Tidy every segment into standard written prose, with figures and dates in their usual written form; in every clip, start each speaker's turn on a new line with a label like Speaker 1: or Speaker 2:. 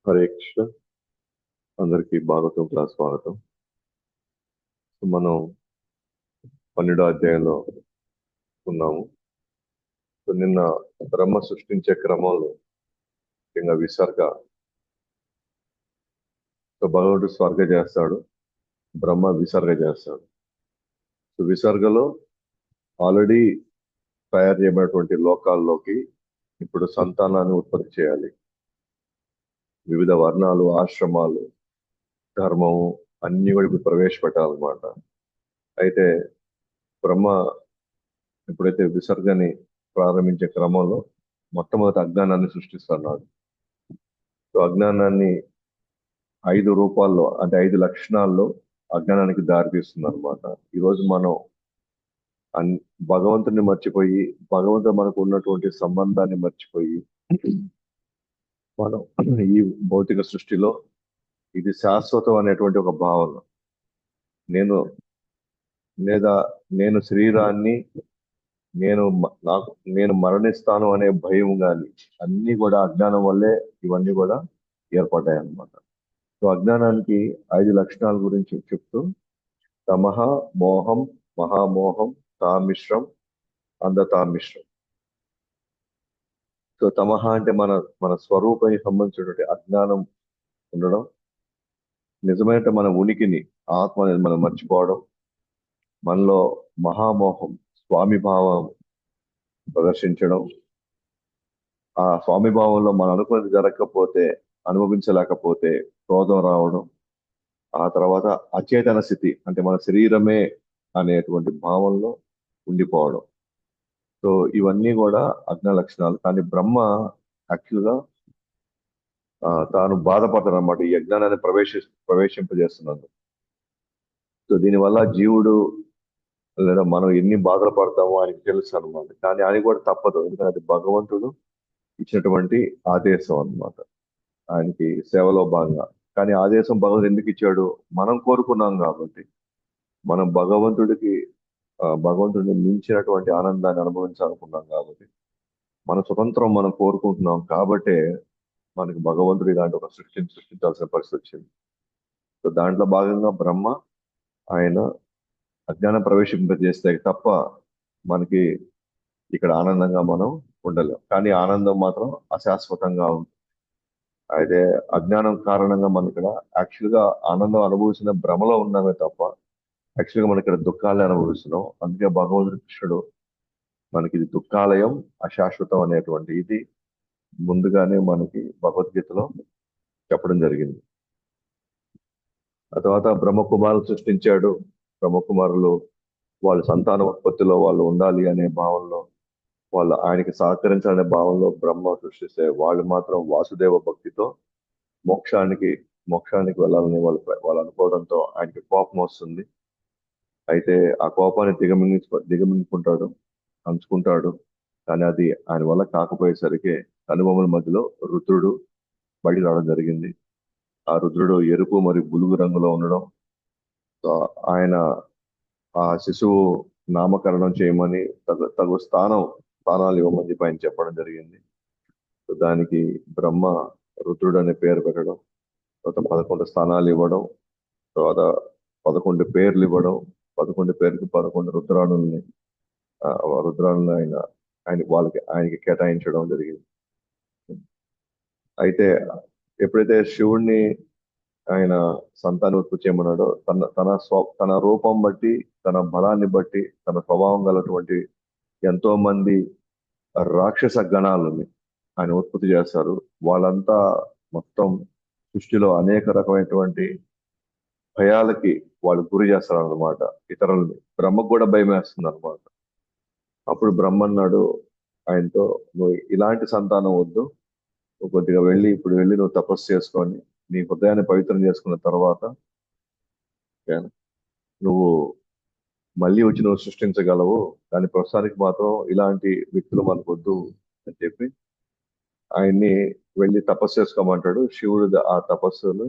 Speaker 1: హరే కృష్ణ. అందరికీ భాగవతం క్లాస్ స్వాగతం. మనం 12వ అధ్యాయంలో ఉన్నాము. నిన్న బ్రహ్మ సృష్టించే క్రమంలో ముఖ్యంగా విసర్గ. భగవంతుడు స్వర్గ చేస్తాడు, బ్రహ్మ విసర్గ చేస్తాడు. విసర్గలో ఆల్రెడీ తయారు చేయబడినటువంటి లోకాల్లోకి ఇప్పుడు సంతానాన్ని ఉత్పత్తి చేయాలి. వివిధ వర్ణాలు, ఆశ్రమాలు, ధర్మము అన్ని కూడా ఇప్పుడు ప్రవేశపెట్టాలన్నమాట. అయితే బ్రహ్మ ఎప్పుడైతే విసర్గని ప్రారంభించే క్రమంలో మొట్టమొదటి అజ్ఞానాన్ని సృష్టిస్తున్నాడు. అజ్ఞానాన్ని 5 రూపాల్లో, అంటే 5 లక్షణాల్లో అజ్ఞానానికి దారితీస్తుంది అనమాట. ఈరోజు మనం భగవంతుని మర్చిపోయి, భగవంతుడు మనకు ఉన్నటువంటి సంబంధాన్ని మర్చిపోయి, మనం ఈ భౌతిక సృష్టిలో ఇది శాశ్వతం అనేటువంటి ఒక భావన, నేను లేదా నేను శరీరాన్ని నేను మరణిస్తాను అనే భయం కానీ అన్ని కూడా అజ్ఞానం వల్లే ఇవన్నీ కూడా ఏర్పడ్డాయి అన్నమాట. సో అజ్ఞానానికి 5 లక్షణాల గురించి చెప్తూ తమహ, మోహం, మహామోహం, తామిశ్రం, అంధతామిశ్రం. సో తమహ అంటే మన స్వరూపానికి సంబంధించినటువంటి అజ్ఞానం ఉండడం, నిజమైన మన ఉనికిని, ఆత్మ అనేది మనం మర్చిపోవడం, మనలో మహామోహం, స్వామి భావం ప్రదర్శించడం, ఆ స్వామి భావంలో మనం అనుకున్నది జరగకపోతే, అనుభవించలేకపోతే క్రోధం రావడం, ఆ తర్వాత అచేతన స్థితి అంటే మన శరీరమే అనేటువంటి భావంలో ఉండిపోవడం. సో ఇవన్నీ కూడా అజ్ఞ లక్షణాలు. కానీ బ్రహ్మ యాక్చువల్గా తాను బాధపడతాడు అనమాట ఈ అజ్ఞానాన్ని ప్రవేశింపజేస్తున్నందుకు. సో దీనివల్ల జీవుడు లేదా మనం ఎన్ని బాధలు పడతామో ఆయనకి తెలుసు అనమాట. కానీ ఆయన కూడా తప్పదు, ఎందుకంటే అది భగవంతుడు ఇచ్చినటువంటి ఆదేశం అన్నమాట, ఆయనకి సేవలో భాగంగా. కానీ ఆదేశం భగవంతుడు ఎందుకు ఇచ్చాడు? మనం కోరుకున్నాం కాబట్టి. మనం భగవంతుడిని మించినటువంటి ఆనందాన్ని అనుభవించాలనుకున్నాం కాబట్టి, మన స్వతంత్రం మనం కోరుకుంటున్నాం కాబట్టే మనకి భగవంతుడు ఇలాంటి ఒక సృష్టించాల్సిన పరిస్థితి వచ్చింది. సో దాంట్లో భాగంగా బ్రహ్మ ఆయన అజ్ఞానం ప్రవేశింపజేస్తే తప్ప మనకి ఇక్కడ ఆనందంగా మనం ఉండలేం. కానీ ఆనందం మాత్రం అశాశ్వతంగా ఉంది. అయితే అజ్ఞానం కారణంగా మనం ఇక్కడ యాక్చువల్గా ఆనందం అనుభవించిన భ్రమలో ఉన్నామే తప్ప యాక్చువల్గా మనం ఇక్కడ దుఃఖాలే అనుభవిస్తున్నాం. అందుకే భగవంతుడు కృష్ణుడు మనకి ఇది దుఃఖాలయం, అశాశ్వతం అనేటువంటి ఇది ముందుగానే మనకి భగవద్గీతలో చెప్పడం జరిగింది. ఆ తర్వాత బ్రహ్మకుమారులు సృష్టించాడు. బ్రహ్మకుమారులు వాళ్ళ సంతాన ఉత్పత్తిలో వాళ్ళు ఉండాలి అనే భావంలో, వాళ్ళు ఆయనకి సహకరించాలనే భావంలో బ్రహ్మ సృష్టిస్తే వాళ్ళు మాత్రం వాసుదేవ భక్తితో మోక్షానికి వెళ్ళాలని వాళ్ళు అనుకోవడంతో ఆయనకి కోపం వస్తుంది. అయితే ఆ కోపాన్ని దిగమింగుకుంటాడు, అంచుకుంటాడు. కానీ అది ఆయన వల్ల కాకపోయేసరికి కనుబొమ్మల మధ్యలో రుద్రుడు బయటికి రావడం జరిగింది. ఆ రుద్రుడు ఎరుపు మరియు బులుగు రంగులో ఉండడం, ఆయన ఆ శిశువు నామకరణం చేయమని తగు స్థానాలు ఇవ్వమని చెప్పి ఆయన చెప్పడం జరిగింది. సో దానికి బ్రహ్మ రుద్రుడు అనే పేరు పెట్టడం, తర్వాత 11 స్థానాలు ఇవ్వడం, తర్వాత 11 పేర్లు ఇవ్వడం, 11 పేరుకి 11 రుద్రాణుల్ని ఆయనకి కేటాయించడం జరిగింది. అయితే ఎప్పుడైతే శివుణ్ణి ఆయన సంతానోత్పత్తి చేయమన్నాడో తన రూపం బట్టి, తన బలాన్ని బట్టి, తన స్వభావం గలటువంటి ఎంతో మంది రాక్షస గణాలని ఆయన ఉత్పత్తి చేస్తారు. వాళ్ళంతా మొత్తం సృష్టిలో అనేక రకమైనటువంటి భయాలకి వాళ్ళు గురి చేస్తారు అన్నమాట ఇతరులని. బ్రహ్మకు కూడా భయం వేస్తుంది అనమాట. అప్పుడు బ్రహ్మ అన్నాడు ఆయనతో, నువ్వు ఇలాంటి సంతానం వద్దు, నువ్వు కొద్దిగా ఇప్పుడు వెళ్ళి నువ్వు తపస్సు చేసుకొని నీ హృదయాన్ని పవిత్రం చేసుకున్న తర్వాత నువ్వు మళ్ళీ వచ్చి నువ్వు సృష్టించగలవు. కానీ ప్రస్తుతానికి మాత్రం ఇలాంటి వ్యక్తులు మనకు వద్దు అని చెప్పి ఆయన్ని వెళ్ళి తపస్సు చేసుకోమంటాడు. శివుడు ఆ తపస్సును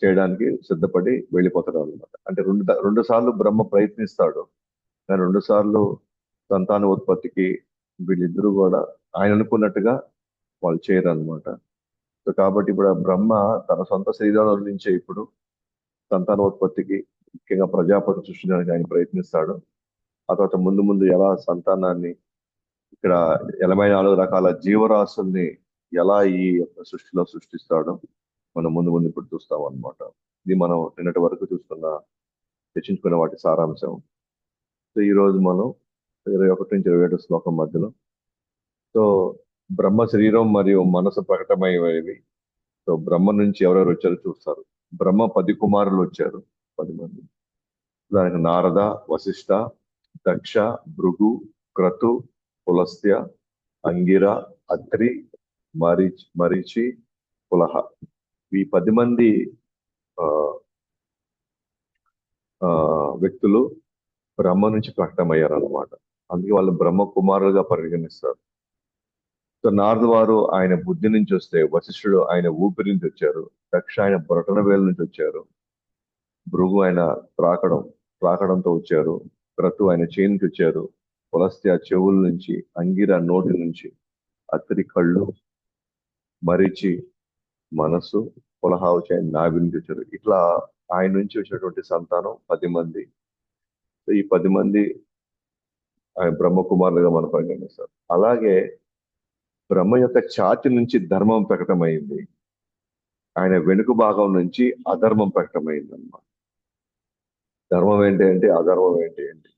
Speaker 1: చేయడానికి సిద్ధపడి వెళ్ళిపోతాడు అనమాట. అంటే రెండు సార్లు బ్రహ్మ ప్రయత్నిస్తాడు, కానీ 2 సార్లు సంతాన ఉత్పత్తికి వీళ్ళిద్దరూ కూడా ఆయన అనుకున్నట్టుగా వాళ్ళు చేయరు అనమాట. సో కాబట్టి ఇప్పుడు ఆ బ్రహ్మ తన సొంత శరీరాల నుంచే ఇప్పుడు సంతానోత్పత్తికి, ముఖ్యంగా ప్రజాపతి సృష్టించడానికి ఆయన ప్రయత్నిస్తాడు. ఆ తర్వాత ముందు ముందు ఎలా సంతానాన్ని, ఇక్కడ 84 రకాల జీవరాశుల్ని ఎలా ఈ యొక్క సృష్టిలో సృష్టిస్తాడో మనం ముందు ముందు ఇప్పుడు చూస్తాం అన్నమాట. ఇది మనం నిన్నటి వరకు చూస్తున్న, చర్చించుకున్న వాటి సారాంశం. సో ఈ రోజు మనం 21 నుంచి 27 శ్లోకం మధ్యలో, సో బ్రహ్మ శరీరం మరియు మనసు ప్రకటమయ్యేవి. సో బ్రహ్మ నుంచి ఎవరెవరు వచ్చారో చూస్తారు. బ్రహ్మ 10 కుమారులు వచ్చారు, 10 మంది. దానికి నారద, వశిష్ఠ, దక్ష, భృగు, క్రతు, పులస్త్య, అంగిర, అత్రి, మరీచి, పులహ. ఈ 10 మంది ఆ, ఆ, వ్యక్తులు బ్రహ్మ నుంచి ప్రకటమయ్యారు అన్నమాట. అందుకే వాళ్ళు బ్రహ్మ కుమారులుగా పరిగణిస్తారు. సో నారదు వారు ఆయన బుద్ధి నుంచి వస్తే, వశిష్ఠుడు ఆయన ఊపిరి నుంచి వచ్చారు, దక్ష ఆయన బొటన వేలు నుంచి వచ్చారు, భృగు ఆయన త్రాకడంతో వచ్చారు, క్రతు ఆయన చేయి నుంచి వచ్చారు, పులస్త్య చెవుల నుంచి, అంగిర నోటి నుంచి, అత్రి కళ్ళు, మరిచి మనసు, పులహావు చేయి నాభి నుంచి వచ్చారు. ఇట్లా ఆయన నుంచి వచ్చినటువంటి సంతానం 10 మంది. సో ఈ 10 మంది ఆయన బ్రహ్మ కుమారులుగా మనం పరిగణిస్తారు. అలాగే బ్రహ్మ యొక్క ఛాతి నుంచి ధర్మం ప్రకటమైంది, ఆయన వెనుక భాగం నుంచి అధర్మం ప్రకటమైంది అన్నమాట. ధర్మం ఏంటి అంటే అధర్మం ఏంటి అంటే,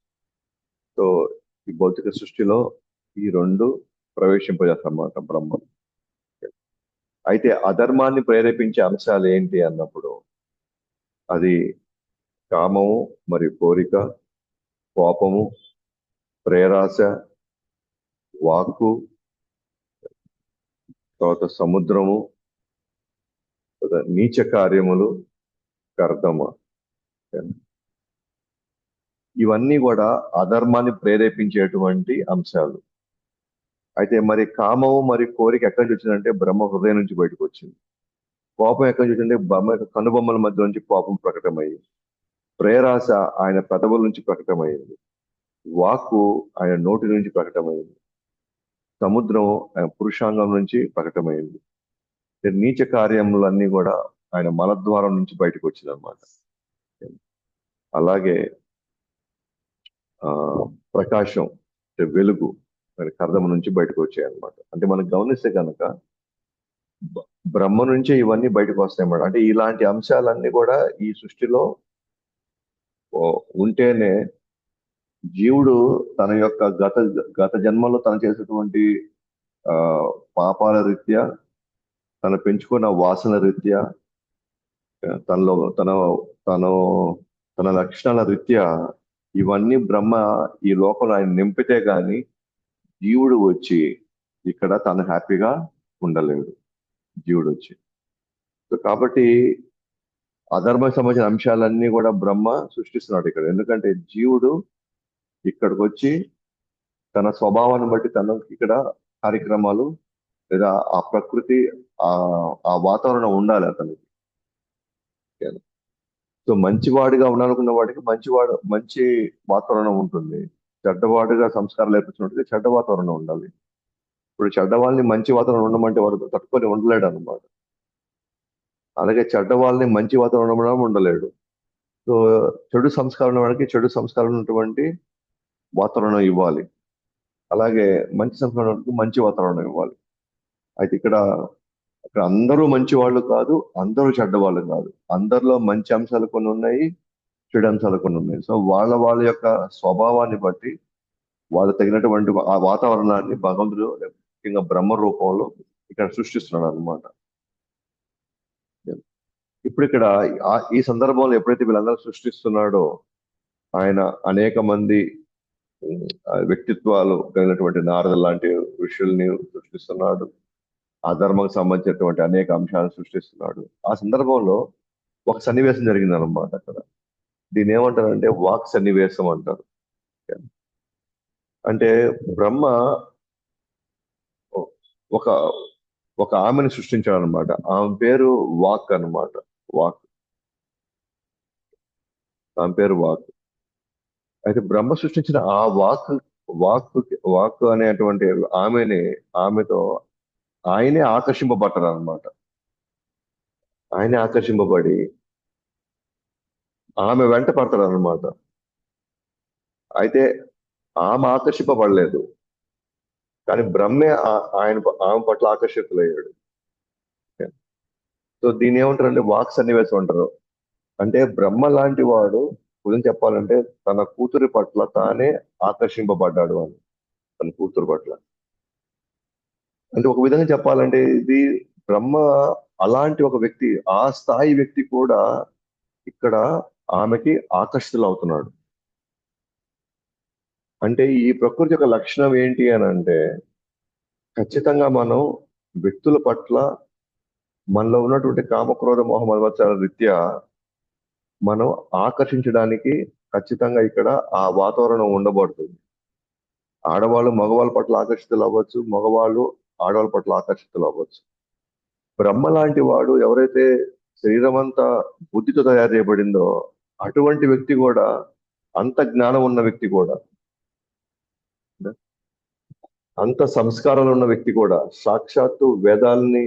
Speaker 1: సో ఈ భౌతిక సృష్టిలో ఈ రెండు ప్రవేశింపజేస్తారన్నమాట బ్రహ్మ. అయితే అధర్మాన్ని ప్రేరేపించే అంశాలు ఏంటి అన్నప్పుడు, అది కామము మరియు కోరిక, కోపము, ప్రేరాశ, వాక్కు, తర్వాత సముద్రము, తర్వాత నీచ కార్యములు, కర్దమ. ఇవన్నీ కూడా అధర్మాన్ని ప్రేరేపించేటువంటి అంశాలు. అయితే మరి కామము మరి కోరిక ఎక్కడి నుంచి వచ్చిందంటే బ్రహ్మ హృదయం నుంచి బయటకు వచ్చింది. కోపం ఎక్కడి నుంచి వచ్చిందంటే బ్రహ్మ యొక్క కనుబొమ్మల మధ్య నుంచి కోపం ప్రకటమయ్యింది. ప్రేరాశ ఆయన పెదవుల నుంచి ప్రకటమైంది. వాక్కు ఆయన నోటి నుంచి ప్రకటమైంది. సముద్రం ఆయన పురుషాంగం నుంచి ప్రకటమైంది. నీచ కార్యములన్నీ కూడా ఆయన మలద్వారం నుంచి బయటకు వచ్చింది అనమాట. అలాగే ఆ ప్రకాశం అంటే వెలుగు మరి కర్దమ నుంచి బయటకు వచ్చాయి అనమాట. అంటే మనం గమనిస్తే కనుక బ్రహ్మ నుంచే ఇవన్నీ బయటకు వస్తాయి అన్నమాట. అంటే ఇలాంటి అంశాలన్నీ కూడా ఈ సృష్టిలో ఉంటేనే జీవుడు తన యొక్క గత జన్మలో తను చేసేటువంటి ఆ పాపాల రీత్యా, తను పెంచుకున్న వాసన రీత్యా, తనలో తన తన తన లక్షణాల రీత్యా ఇవన్నీ బ్రహ్మ ఈ లోకంలో ఆయన నింపితే గాని జీవుడు వచ్చి ఇక్కడ తను హ్యాపీగా ఉండలేడు. జీవుడు వచ్చి, సో కాబట్టి అధర్మకు సంబంధించిన అంశాలన్నీ కూడా బ్రహ్మ సృష్టిస్తున్నాడు ఇక్కడ. ఎందుకంటే జీవుడు ఇక్కడికి వచ్చి తన స్వభావాన్ని బట్టి తన ఇక్కడ కార్యక్రమాలు లేదా ఆ ప్రకృతి ఆ ఆ వాతావరణం ఉండాలి అతనికి. సో మంచివాడిగా ఉండాలనుకున్న వాడికి మంచి వాతావరణం ఉంటుంది. చెడ్డవాడిగా సంస్కారం లేపించినట్టుగా చెడ్డ వాతావరణం ఉండాలి. ఇప్పుడు చెడ్డవాళ్ళని మంచి వాతావరణం ఉండమంటే వాడు తట్టుకొని ఉండలేడు అనమాట. అలాగే చెడ్డవాళ్ళని మంచి వాతావరణం ఉండలేడు. సో చెడు సంస్కారం ఉన్న వాడికి చెడు సంస్కారం ఉన్నటువంటి వాతావరణం ఇవ్వాలి. అలాగే మంచి సంస్కారం మంచి వాతావరణం ఇవ్వాలి. అయితే ఇక్కడ అందరూ మంచి వాళ్ళు కాదు, అందరూ చెడ్డవాళ్ళు కాదు. అందరిలో మంచి అంశాలు కొన్ని ఉన్నాయి, చెడు అంశాలు కొన్ని ఉన్నాయి. సో వాళ్ళ యొక్క స్వభావాన్ని బట్టి వాళ్ళు తగినటువంటి ఆ వాతావరణాన్ని భగవంతుడు ముఖ్యంగా బ్రహ్మ రూపంలో ఇక్కడ సృష్టిస్తున్నాడు అనమాట. ఇప్పుడు ఇక్కడ ఈ సందర్భంలో ఎప్పుడైతే వీళ్ళందరూ సృష్టిస్తున్నాడో ఆయన అనేక మంది వ్యక్తిత్వాలు కలిగినటువంటి నారద లాంటి ఋషుల్ని సృష్టిస్తున్నాడు. అధర్మకు సంబంధించినటువంటి అనేక అంశాలను సృష్టిస్తున్నాడు. ఆ సందర్భంలో ఒక సన్నివేశం జరిగింది అనమాట అక్కడ. దీన్ని ఏమంటారంటే వాక్ సన్నివేశం అంటారు. అంటే బ్రహ్మ ఒక ఒక ఆమెను సృష్టించాడు అనమాట. ఆమె పేరు వాక్ అనమాట. వాక్, ఆమె పేరు వాక్. అయితే బ్రహ్మ సృష్టించిన ఆ వాక్ అనేటువంటి ఆమెతో ఆయనే ఆకర్షింపబడ్డారు అనమాట. ఆయన ఆకర్షింపబడి ఆమె వెంట పడతాడు అనమాట. అయితే ఆమె ఆకర్షింపబడలేదు, కానీ బ్రహ్మే ఆమె పట్ల ఆకర్షితులయ్యాడు. సో దీన్ని ఏమంటారంటే వాక్ సన్నివేశం అంటారు. అంటే బ్రహ్మ లాంటి వాడు గురించి చెప్పాలంటే తన కూతురి పట్ల తానే ఆకర్షింపబడ్డాడు అని. తన కూతురు పట్ల అంటే ఒక విధంగా చెప్పాలంటే ఇది బ్రహ్మ అలాంటి ఒక వ్యక్తి, ఆ స్థాయి వ్యక్తి కూడా ఇక్కడ ఆమెకి ఆకర్షితులు అవుతున్నాడు. అంటే ఈ ప్రకృతి యొక్క లక్షణం ఏంటి అని అంటే ఖచ్చితంగా మనం వ్యక్తుల పట్ల మనలో ఉన్నటువంటి కామక్రోధ మోహ మదవచ్చాల రీత్యా మనం ఆకర్షించడానికి ఖచ్చితంగా ఇక్కడ ఆ వాతావరణం ఉండబడుతుంది. ఆడవాళ్ళు మగవాళ్ళ పట్ల ఆకర్షితులు అవ్వచ్చు, మగవాళ్ళు ఆడవాళ్ళ పట్ల ఆకర్షితులు అవ్వచ్చు. బ్రహ్మ లాంటి వాడు ఎవరైతే శరీరం అంతా బుద్ధితో తయారు చేయబడిందో అటువంటి వ్యక్తి కూడా, అంత జ్ఞానం ఉన్న వ్యక్తి కూడా, అంత సంస్కారాలు ఉన్న వ్యక్తి కూడా, సాక్షాత్తు వేదాలని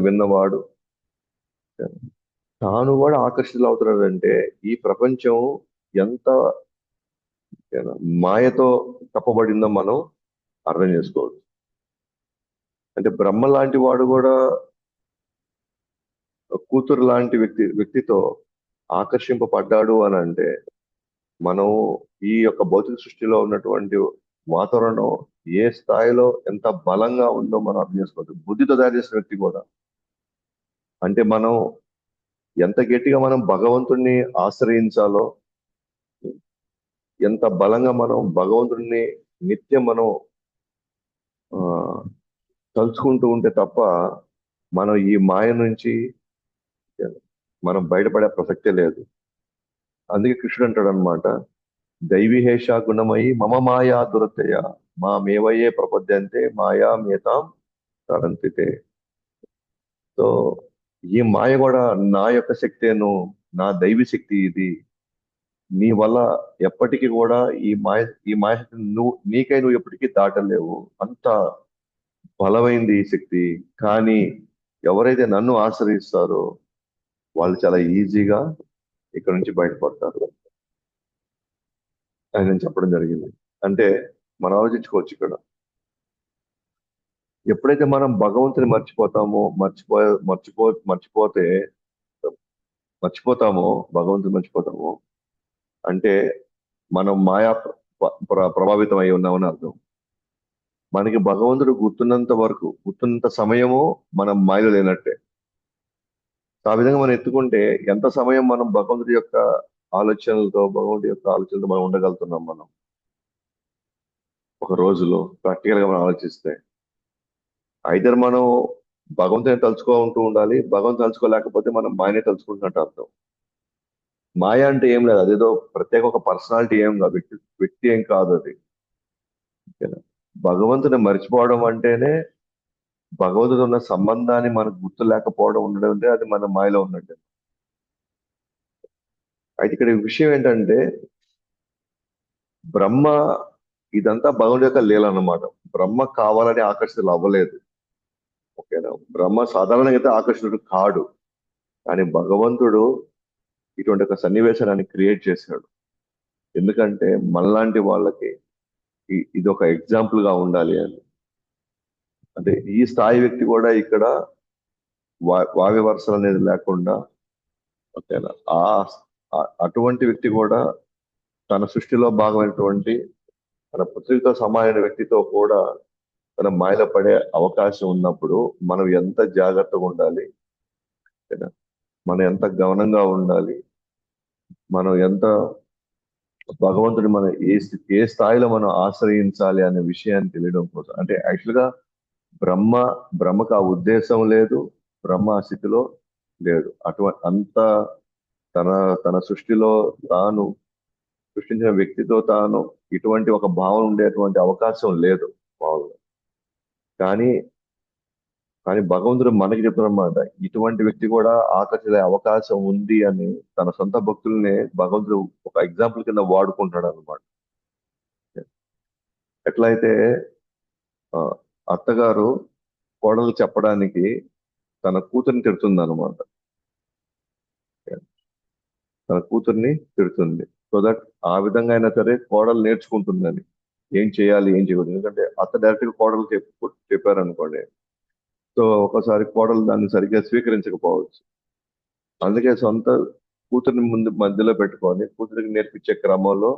Speaker 1: విన్నవాడు తాను కూడా ఆకర్షితులు అవుతున్నాడంటే ఈ ప్రపంచం ఎంత మాయతో కప్పబడిందో మనం అర్థం చేసుకోవచ్చు. అంటే బ్రహ్మ లాంటి వాడు కూడా కూతురు లాంటి వ్యక్తితో ఆకర్షింపబడ్డాడు అని అంటే మనం ఈ యొక్క భౌతిక సృష్టిలో ఉన్నటువంటి వాతావరణం ఏ స్థాయిలో ఎంత బలంగా ఉందో మనం అర్థం చేసుకోవచ్చు. బుద్ధితో తయారు చేసిన వ్యక్తి కూడా, అంటే మనం ఎంత గట్టిగా మనం భగవంతుణ్ణి ఆశ్రయించాలో, ఎంత బలంగా మనం భగవంతుడిని నిత్యం మనం ఆ తలుచుకుంటూ ఉంటే తప్ప మనం ఈ మాయ నుంచి మనం బయటపడే ప్రసక్తే లేదు. అందుకే కృష్ణుడు అంటాడు అనమాట, దైవీహేష గుణమయి మమ మాయా దురతయ మా మేవయే ప్రపద్యంతే మాయా మేతాం తరంతితే. సో ఈ మాయ కూడా నా యొక్క శక్తేను, నా దైవీ శక్తి ఇది. నీ వల్ల ఎప్పటికీ కూడా ఈ మాయ శక్తిని నువ్వు ఎప్పటికీ దాటలేవు. అంత బలమైంది ఈ శక్తి. కానీ ఎవరైతే నన్ను ఆశ్రయిస్తారో వాళ్ళు చాలా ఈజీగా ఇక్కడ నుంచి బయటపడతారు అని నేను చెప్పడం జరిగింది. అంటే మనం ఆలోచించుకోవచ్చు ఇక్కడ, ఎప్పుడైతే మనం భగవంతుని మర్చిపోతే మర్చిపోతామో, భగవంతుని మర్చిపోతామో అంటే మనం మాయా ప్రభావితం అయి ఉన్నామని అర్థం. మనకి భగవంతుడు గుర్తున్నంత సమయము మనం మాయలో లేనట్టే. ఆ విధంగా మనం ఎత్తుకుంటే ఎంత సమయం మనం భగవంతుడి యొక్క ఆలోచనలతో మనం ఉండగలుగుతున్నాం. మనం ఒక రోజులో ప్రాక్టికల్ గా మనం ఆలోచిస్తే ఐదర్ మనం భగవంతుని తలుచుకుంటూ ఉండాలి, భగవంతుని తలుచుకోలేకపోతే మనం మాయనే తలుచుకుంటున్నట్టు అర్థం. మాయ అంటే ఏం లేదు, అదేదో ప్రత్యేక ఒక పర్సనాలిటీ ఏం కాదు, వ్యక్తి ఏం కాదు అది. ఓకేనా? భగవంతుని మర్చిపోవడం అంటేనే భగవంతుడు ఉన్న సంబంధాన్ని మనకు గుర్తు లేకపోవడం ఉండడం అంటే అది మన మాయలో ఉన్నట్టే. అయితే ఇక్కడ విషయం ఏంటంటే బ్రహ్మ ఇదంతా భగవంతుడి యొక్క లీల అన్నమాట. బ్రహ్మ కావాలని ఆకర్షితులు అవ్వలేదు. ఓకేనా? బ్రహ్మ సాధారణంగా అయితే ఆకర్షితుడు కాడు, కానీ భగవంతుడు ఇటువంటి ఒక సన్నివేశాన్ని క్రియేట్ చేశాడు. ఎందుకంటే మనలాంటి వాళ్ళకి ఇది ఒక ఎగ్జాంపుల్ గా ఉండాలి అని. అంటే ఈ స్థాయి వ్యక్తి కూడా ఇక్కడ వావి వరుసలు అనేది లేకుండా, ఓకేనా, అటువంటి వ్యక్తి కూడా తన సృష్టిలో భాగమైనటువంటి తన పుత్రికతో సమానమైన వ్యక్తితో కూడా తన మాయలో పడే అవకాశం ఉన్నప్పుడు మనం ఎంత జాగ్రత్తగా ఉండాలి, ఓకేనా? మనం ఎంత గమనంగా ఉండాలి, మనం ఎంత భగవంతుడి మనం ఏ స్థాయిలో మనం ఆశ్రయించాలి అనే విషయాన్ని తెలియడం కోసం. అంటే యాక్చువల్ గా బ్రహ్మ బ్రహ్మకు ఆ ఉద్దేశం లేదు, బ్రహ్మ ఆ స్థితిలో లేడు. అంత తన తన సృష్టిలో తాను సృష్టించిన వ్యక్తితో తాను ఇటువంటి ఒక భావన ఉండేటువంటి అవకాశం లేదు మామూలుగా. కానీ కానీ భగవంతుడు మనకి చెప్తున్నమాట, ఇటువంటి వ్యక్తి కూడా ఆకర్షించే అవకాశం ఉంది అని తన సొంత భక్తుల్ని భగవంతుడు ఒక ఎగ్జాంపుల్ కింద వాడుకుంటున్నాడు అనమాట. ఎట్లయితే ఆ, అత్తగారు కోడలు చెప్పడానికి తన కూతుర్ని తిడుతుంది అనమాట. తన కూతుర్ని తిడుతుంది. సో దట్ ఆ విధంగా అయినా సరే కోడలు నేర్చుకుంటుందని ఏం చేయాలి ఏం చేయకూడదు. ఎందుకంటే అత్త డైరెక్ట్ గా కోడలు చెప్పారనుకోండి, సో ఒకసారి కోడలు దాన్ని సరిగ్గా స్వీకరించకపోవచ్చు. అందుకే సొంత కూతుర్ని ముందు మధ్యలో పెట్టుకొని కూతురికి నేర్పించే క్రమంలో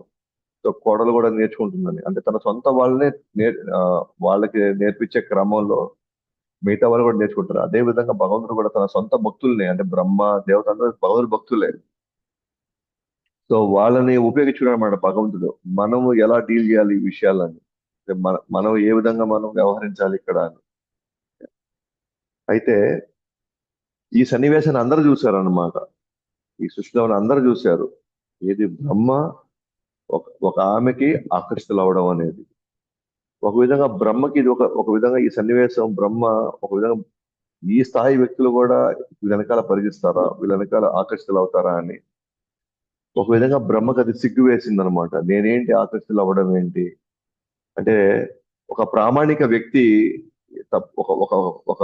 Speaker 1: సో కోడలు కూడా నేర్చుకుంటుందని, అంటే తన సొంత వాళ్ళనే వాళ్ళకి నేర్పించే క్రమంలో మిగతా వాళ్ళు కూడా నేర్చుకుంటారు. అదే విధంగా భగవంతుడు కూడా తన సొంత భక్తుల్ని, అంటే బ్రహ్మ దేవత అందరూ భగవంతుడు భక్తులే, సో వాళ్ళని ఉపయోగించుకున్నాడు అన్నమాట భగవంతుడు. మనము ఎలా డీల్ చేయాలి ఈ విషయాలని, అంటే మనం ఏ విధంగా మనం వ్యవహరించాలి ఇక్కడ అని. అయితే ఈ సన్నివేశాన్ని అందరూ చూశారు అన్నమాట. ఈ సృష్టిలో ఉన్న అందరూ చూశారు. ఏది బ్రహ్మ ఒక ఆమెకి ఆకర్షితులవడం అనేది. ఒక విధంగా బ్రహ్మకి ఇది ఒక విధంగా ఈ సన్నివేశం బ్రహ్మ ఒక విధంగా ఈ స్థాయి వ్యక్తులు కూడా వీళ్ళ వెనకాల పరిగిస్తారా, వీళ్ళ వెనకాల ఆకర్షితులు అవుతారా అని ఒక విధంగా బ్రహ్మకు అది సిగ్గు వేసింది అనమాట. నేనేంటి ఆకర్షితులు అవ్వడం ఏంటి అంటే, ఒక ప్రామాణిక వ్యక్తి ఒక ఒక ఒక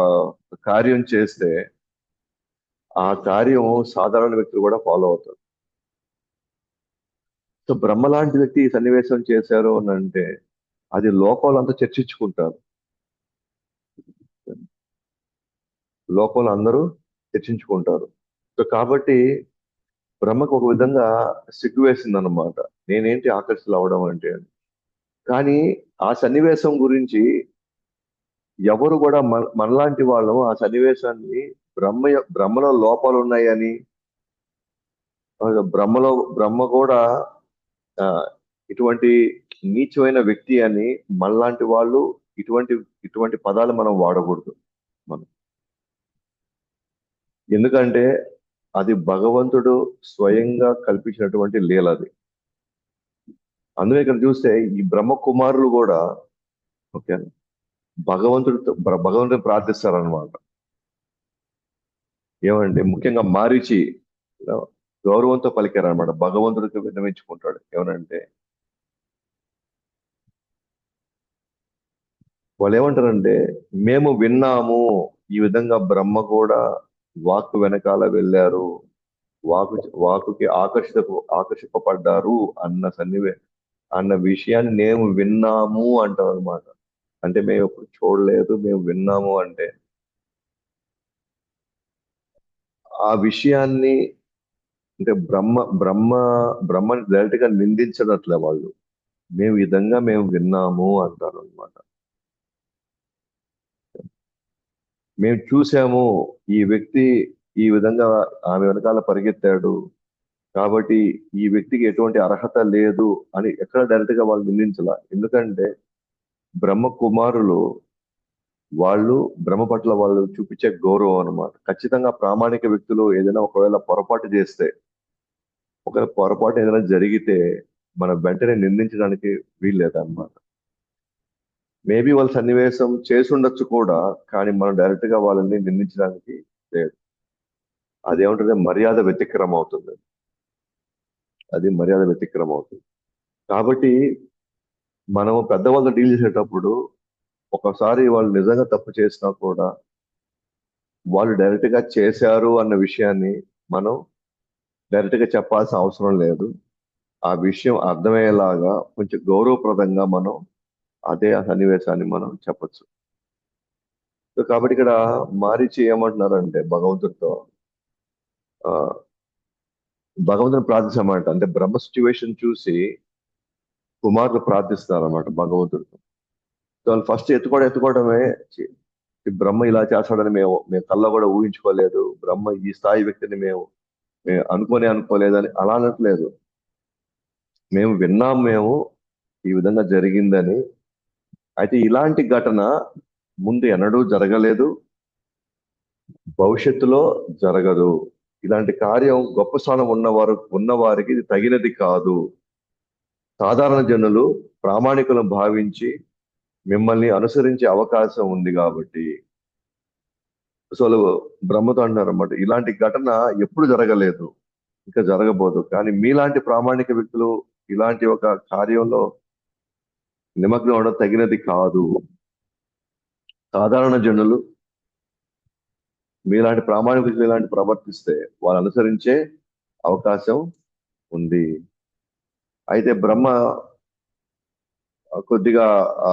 Speaker 1: కార్యం చేస్తే ఆ కార్యం సాధారణ వ్యక్తులు కూడా ఫాలో అవుతారు. సో బ్రహ్మ లాంటి వ్యక్తి ఈ సన్నివేశం చేశారు అని అంటే అది లోకంలో చర్చించుకుంటారు. లోకంలో అందరూ చర్చించుకుంటారు. సో కాబట్టి బ్రహ్మకు ఒక విధంగా సిగ్గు వేసింది అనమాట. నేనేంటి ఆకర్షితులు అవడం అంటే అని. కానీ ఆ సన్నివేశం గురించి ఎవరు కూడా మనలాంటి వాళ్ళు ఆ సన్నివేశాన్ని బ్రహ్మలో లోపాలు ఉన్నాయని, బ్రహ్మ కూడా ఆ, ఇటువంటి నీచమైన వ్యక్తి అని మనలాంటి వాళ్ళు ఇటువంటి ఇటువంటి పదాలు మనం వాడకూడదు మనం. ఎందుకంటే అది భగవంతుడు స్వయంగా కల్పించినటువంటి లీల అది. అందుకే ఇక్కడ చూస్తే ఈ బ్రహ్మ కుమారులు కూడా ఓకే భగవంతుడిని ప్రార్థిస్తారనమాట. ఏమంటే ముఖ్యంగా మారిచి గౌరవంతో పలికారనమాట. భగవంతుడికి విన్నవించుకుంటాడు ఏమనంటే, వాళ్ళు ఏమంటారంటే మేము విన్నాము ఈ విధంగా బ్రహ్మ కూడా వాక్కు వెనకాల వెళ్ళారు, వాకుకి ఆకర్షింపబడ్డారు అన్న విషయాన్ని మేము విన్నాము అంటాం అనమాట. అంటే మేము ఎప్పుడు చూడలేదు, మేము విన్నాము అంటే ఆ విషయాన్ని, అంటే బ్రహ్మని డైరెక్ట్ గా నిందించడట్లే వాళ్ళు. మేము ఈ విధంగా మేము విన్నాము అంటారు అనమాట. మేము చూసాము ఈ వ్యక్తి ఈ విధంగా ఆమె వెనకాల పరిగెత్తాడు, కాబట్టి ఈ వ్యక్తికి ఎటువంటి అర్హత లేదు అని ఎక్కడ డైరెక్ట్ గా వాళ్ళు నిందించాల. ఎందుకంటే బ్రహ్మ కుమారులు వాళ్ళు బ్రహ్మ పట్ల వాళ్ళు చూపించే గౌరవం అన్నమాట. ఖచ్చితంగా ప్రామాణిక వ్యక్తులు ఏదైనా ఒకవేళ పొరపాటు చేస్తే, ఒకవేళ పొరపాటు ఏదైనా జరిగితే మనం వెంటనే నిందించడానికి వీల్లేదన్నమాట. మేబీ వాళ్ళ సన్నివేశం చేసి ఉండొచ్చు కూడా, కానీ మనం డైరెక్ట్ గా వాళ్ళని నిందించడానికి లేదు. అదేమంటుంది మర్యాద వ్యతిక్రమం అవుతుంది. అది మర్యాద వ్యతిక్రమం అవుతుంది. కాబట్టి మనం పెద్దవాళ్ళతో డీల్ చేసేటప్పుడు ఒకసారి వాళ్ళు నిజంగా తప్పు చేసినా కూడా వాళ్ళు డైరెక్ట్ గా చేశారు అన్న విషయాన్ని మనం డైరెక్ట్ గా చెప్పాల్సిన అవసరం లేదు. ఆ విషయం అర్థమయ్యేలాగా కొంచెం గౌరవప్రదంగా మనం అదే ఆ సన్నివేశాన్ని మనం చెప్పొచ్చు. సో కాబట్టి ఇక్కడ మారిచి ఏమంటున్నారంటే భగవంతుడితో ఆ భగవంతుని ప్రార్థించమాట, అంటే బ్రహ్మ సిచ్యువేషన్ చూసి కుమారులు ప్రార్థిస్తున్నారు అన్నమాట భగవంతుడితో. సో వాళ్ళు ఫస్ట్ ఎత్తుకోవడమే ఈ బ్రహ్మ ఇలా చేస్తాడని మేము కల్లో కూడా ఊహించుకోలేదు, బ్రహ్మ ఈ స్థాయి వ్యక్తిని మేము అనుకోలేదని అలా అనట్లేదు. మేము విన్నాం, మేము ఈ విధంగా జరిగిందని. అయితే ఇలాంటి ఘటన ముందు ఎన్నడూ జరగలేదు, భవిష్యత్తులో జరగదు. ఇలాంటి కార్యం గొప్ప స్థానం ఉన్నవారికి ఇది తగినది కాదు. సాధారణ జనులు ప్రామాణికులను భావించి మిమ్మల్ని అనుసరించే అవకాశం ఉంది కాబట్టి. అసలు బ్రహ్మతో అంటున్నారు అన్నమాట, ఇలాంటి ఘటన ఎప్పుడు జరగలేదు, ఇంకా జరగబోదు. కానీ మీలాంటి ప్రామాణిక వ్యక్తులు ఇలాంటి ఒక కార్యంలో నిమగ్నం అవడం తగినది కాదు. సాధారణ జనులు మీలాంటి ప్రామాణికులు ఇలాంటి ప్రవర్తిస్తే వాళ్ళు అనుసరించే అవకాశం ఉంది. అయితే బ్రహ్మ కొద్దిగా ఆ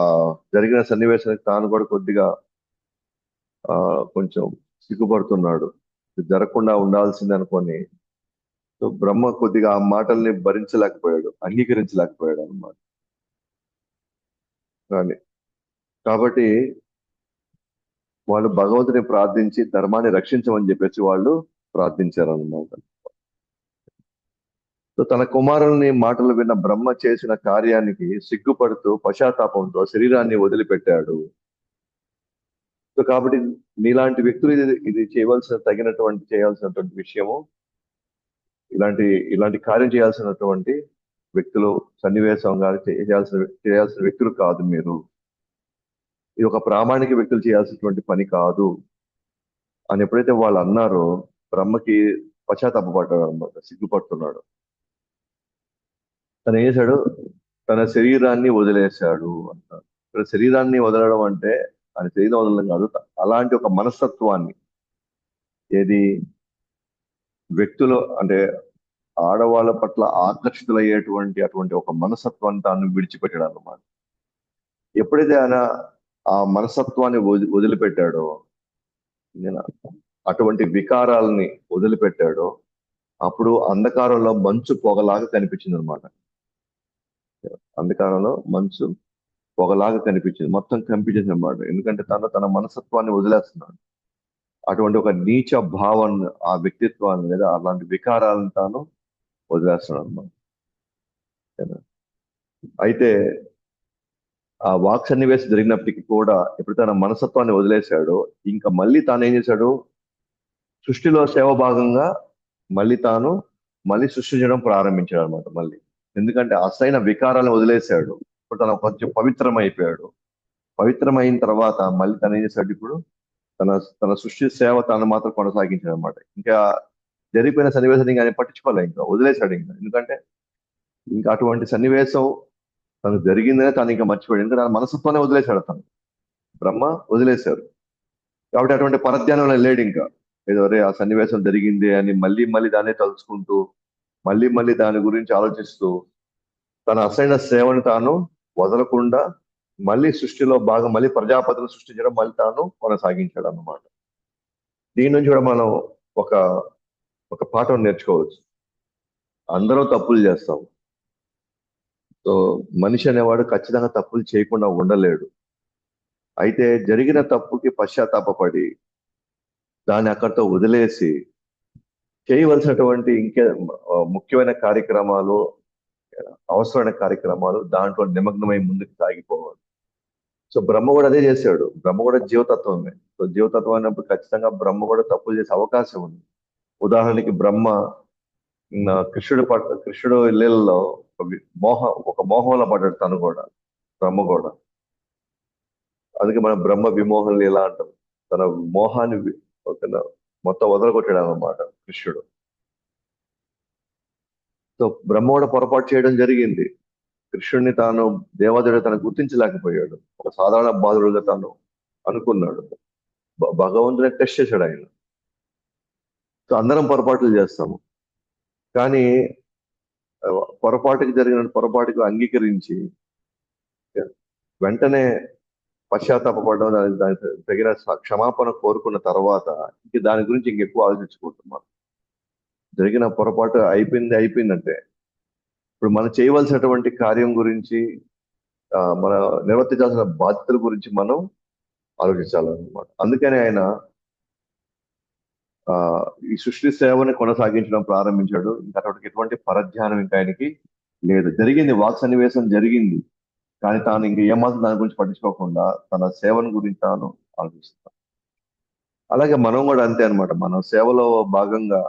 Speaker 1: జరిగిన సన్నివేశానికి తాను కూడా కొద్దిగా ఆ కొంచెం సిగ్గుపడుతున్నాడు. ఇది జరగకుండా ఉండాల్సింది అనుకొని, సో బ్రహ్మ కొద్దిగా ఆ మాటల్ని భరించలేకపోయాడు, అంగీకరించలేకపోయాడు అన్నమాట. కానీ కాబట్టి వాళ్ళు భగవంతుని ప్రార్థించి ధర్మాన్ని రక్షించమని చెప్పేసి వాళ్ళు ప్రార్థించారు అన్నమాట. సో తన కుమారుని మాటలు విన్న బ్రహ్మ చేసిన కార్యానికి సిగ్గుపడుతూ పశ్చాత్తాపంతో శరీరాన్ని వదిలిపెట్టాడు. సో కాబట్టి నీలాంటి వ్యక్తులు ఇది చేయాల్సినటువంటి విషయము. ఇలాంటి ఇలాంటి కార్యం చేయాల్సినటువంటి వ్యక్తులు, సన్నివేశం గారు చేయాల్సిన వ్యక్తులు కాదు మీరు. ఇది ఒక ప్రామాణిక వ్యక్తులు చేయాల్సినటువంటి పని కాదు అని ఎప్పుడైతే వాళ్ళు అన్నారో, బ్రహ్మకి పశ్చాత్తాపడ్డాడు అనమాట, సిగ్గుపడుతున్నాడు. తను ఏం చేశాడు, తన శరీరాన్ని వదిలేశాడు అంటారు. ఇక్కడ శరీరాన్ని వదలడం అంటే ఆయన శరీరం వదలడం కాదు, అలాంటి ఒక మనస్తత్వాన్ని, ఏది వ్యక్తులు అంటే ఆడవాళ్ళ పట్ల ఆకర్షితులయ్యేటువంటి అటువంటి ఒక మనస్తత్వాన్ని తాను విడిచిపెట్టాడు అన్నమాట. ఎప్పుడైతే ఆయన ఆ మనస్తత్వాన్ని వదిలిపెట్టాడో, అటువంటి వికారాలని వదిలిపెట్టాడో, అప్పుడు అంధకారంలో మంచు పొగలాగా కనిపించింది అనమాట. అంధకారంలో మంచు పొగలాగా కనిపించింది, మొత్తం కనిపించింది అనమాట. ఎందుకంటే తన మనస్తత్వాన్ని వదిలేస్తున్నాడు. అటువంటి ఒక నీచ భావాన్ని, ఆ వ్యక్తిత్వాన్ని లేదా అలాంటి వికారాలను తాను వదిలేస్తున్నాడు అనమాట. అయితే ఆ వాక్ సన్నివేశం జరిగినప్పటికీ కూడా ఎప్పుడు తన మనస్తత్వాన్ని వదిలేశాడో, ఇంకా మళ్ళీ తాను ఏం చేశాడు, సృష్టిలో సేవ భాగంగా మళ్ళీ సృష్టించడం ప్రారంభించాడు అనమాట. మళ్ళీ ఎందుకంటే అసలైన వికారాలను వదిలేశాడు. ఇప్పుడు తను కొంచెం పవిత్రమైపోయాడు. పవిత్రమైన తర్వాత మళ్ళీ తను ఏం చేశాడు, ఇప్పుడు తన తన సృష్టి సేవ తాను మాత్రం కొనసాగించాడు అనమాట. ఇంకా జరిగిపోయిన సన్నివేశాన్ని ఇంకా ఆయన పట్టించుకోలే, ఇంకా వదిలేశాడు. ఎందుకంటే ఇంకా అటువంటి సన్నివేశం తను జరిగిందనే తను ఇంకా మర్చిపోయాడు. ఎందుకంటే తన మనసుతోనే వదిలేశాడు, తను బ్రహ్మ వదిలేశారు. కాబట్టి అటువంటి పరధ్యానంలో లేడు. ఇంకా ఏదో రే ఆ సన్నివేశం జరిగింది అని మళ్ళీ మళ్ళీ దాన్ని తలుచుకుంటూ మళ్ళీ దాని గురించి ఆలోచిస్తూ తన అసలైన సేవను తాను వదలకుండా మళ్ళీ సృష్టిలో భాగం, మళ్ళీ ప్రజాపతిని సృష్టించడం మళ్ళీ తాను కొనసాగించాడు అన్నమాట. దీని నుంచి కూడా మనం ఒక ఒక పాఠం నేర్చుకోవచ్చు. అందరం తప్పులు చేస్తాం. సో మనిషి అనేవాడు ఖచ్చితంగా తప్పులు చేయకుండా ఉండలేడు. అయితే జరిగిన తప్పుకి పశ్చాత్తాపడి దాన్ని అక్కడితో వదిలేసి చేయవలసినటువంటి ముఖ్యమైన కార్యక్రమాలు, అవసరమైన కార్యక్రమాలు దాంట్లో నిమగ్నమై ముందుకు సాగిపోవాలి. సో బ్రహ్మ కూడా అదే చేశాడు. బ్రహ్మ కూడా జీవతత్వమే. సో జీవతత్వం అయినప్పుడు ఖచ్చితంగా బ్రహ్మ కూడా తప్పులు చేసే అవకాశం ఉంది. ఉదాహరణకి బ్రహ్మ కృష్ణుడు లీలలో ఒక మోహంలో పడ్డాడు తను కూడా, బ్రహ్మ కూడా. అందుకే మనం బ్రహ్మ విమోహం లీల అంటాం. తన మోహాన్ని మొత్తం వదలగొట్టాడు అన్నమాట కృష్ణుడు. సో బ్రహ్మ కూడా పొరపాటు చేయడం జరిగింది. కృష్ణుడిని తాను దేవాదేవుడు తను గుర్తించలేకపోయాడు. ఒక సాధారణ బాధుడుగా తాను అనుకున్నాడు. భగవంతుని టెస్ట్ చేశాడు ఆయన. సో అందరం పొరపాట్లు చేస్తాము. కానీ పొరపాటుకు అంగీకరించి వెంటనే పశ్చాత్తాపడడం, దానికి తగిన క్షమాపణ కోరుకున్న తర్వాత ఇంక దాని గురించి ఇంకెక్కువ ఆలోచించుకుంటున్నాం. జరిగిన పొరపాటు అయిపోయిందంటే ఇప్పుడు మనం చేయవలసినటువంటి కార్యం గురించి, మన నిర్వర్తించాల్సిన బాధ్యతల గురించి మనం ఆలోచించాలన్నమాట. అందుకని ఆయన ఈ సృష్టి సేవని కొనసాగించడం ప్రారంభించాడు. ఇంకా ఎటువంటి పరధ్యానం ఇంకా ఆయనకి లేదు. జరిగింది, వాక్ సన్నివేశం జరిగింది, కానీ తాను ఇంక ఏమాత్రం దాని గురించి పట్టించుకోకుండా తన సేవను గురించి తాను ఆలోచిస్తాడు. అలాగే మనం కూడా అంతే అనమాట. మన సేవలో భాగంగా